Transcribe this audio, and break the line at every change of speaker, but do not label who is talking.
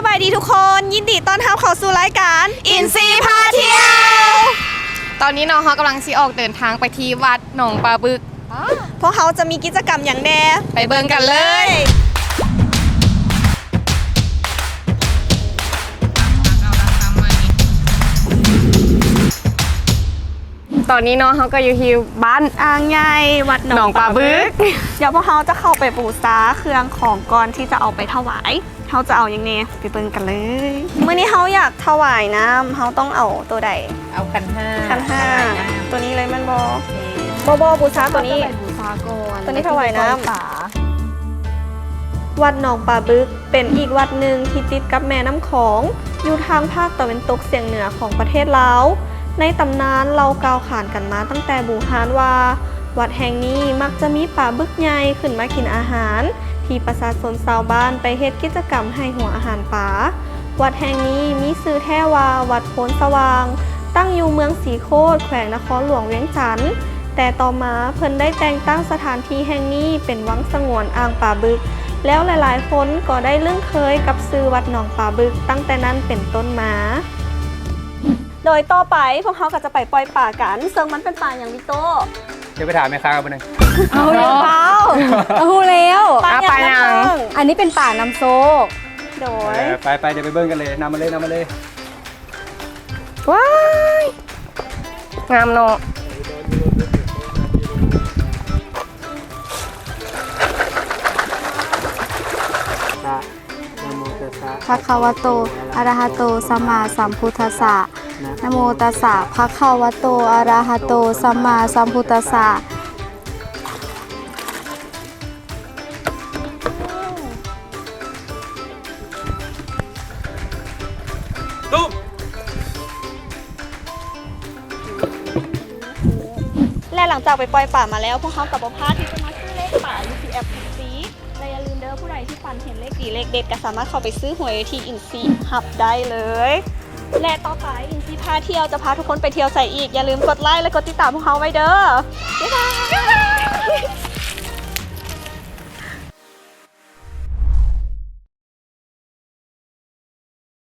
บายดีทุกคนยินดีต้อนรับเข้าสู่รายการอินซีพาเที่ยว
ตอนนี้น้องเขากำลังสิออกเดินทางไปที่วัดหนองปลาบึก
พวกเขาจะมีกิจกรรมอย่างแน่
ไปเบิ่งกันเลย ตอนนี้น้องเขาก็อยู่ที่บ้าน
อ่างใหญ่วัดหน
หน
อ
อง งปลาบึก
เดี๋ยวพวกเขาจะเข้าไปบูชาเครื่องของก่อนที่จะเอาไปถวายเขาจะเอายังไงไปเบิ่งกันเลยเมื่อนี้เขาอยากถวายน้ำเขาต้องเอาตัวใด
เอาคันห้า
คันห้าตัวนี้เลยมันบบูชาตัวนี้
บูชาก่อน
ตัวนี้ถวายน้ำวัดหนองปลาบึกเป็นอีกวัดหนึ่งที่ติดกับแม่น้ำของอยู่ทางภาคตะวันตกเฉียงเหนือของประเทศลาวในตำนานเรากล่าวขานกันมาตั้งแต่โบราณว่าวัดแห่งนี้มักจะมีปลาบึกใหญ่ขึ้นมากินอาหารที่ประชาชนชาวบ้านไปเฮ็ดกิจกรรมให้หัวอาหารปลาวัดแห่งนี้มีชื่อแท้ว่าวัดโพนสว่างตั้งอยู่เมืองสีโคตรแขวงนครหลวงเวียงจันทน์แต่ต่อมาเพิ่นได้แต่งตั้งสถานที่แห่งนี้เป็นวังสงวนอ่างปลาบึกแล้วหลายๆคนก็ได้ลึ่งเคยกับชื่อวัดหนองปลาบึกตั้งแต่นั้นเป็นต้นมาโดยต่อไปพวกเขาก็จะไปปล่อยป่ากันซึ่งมันเป็นป่าอย่างวิโต้
เดี๋ยวไปถามแม่ค้ากันไปหนึ่ง
เอาอย่างเปล่า
เอาหูแล้ว
ป่าอย่าง
ป่าอย่าง
อันนี้เป็นป่าน้ำโซก
โดย
ไปเดี๋ยวไปเบิ้งกันเลยนำมาเลย
ว้ายงามเนาะ
ภะคะวะโตอะระหะโตสัมมาสัมพุทธัสสะนะโมตัสสะภะคะวะโตอะระหะโตสัมมาสัมพุทธัสสะ
และหลังจากไปปล่อยป่ามาแล้วพวกเขากับพาที่จะมาซื้อเลขป่า UCF ซีและอย่าลืมเด้อผู้ใดที่ฝันเห็นเลขดีเลขเด็ดก็สามารถเข้าไปซื้อหวยที่อินซีฮับได้เลยและต่อไปอินซีพาเที่ยวจะพาทุกคนไปเที่ยวใส่อีกอย่าลืมกดไลค์และกดติดตามพวกเขาไว้เด้อบ๊ายบาย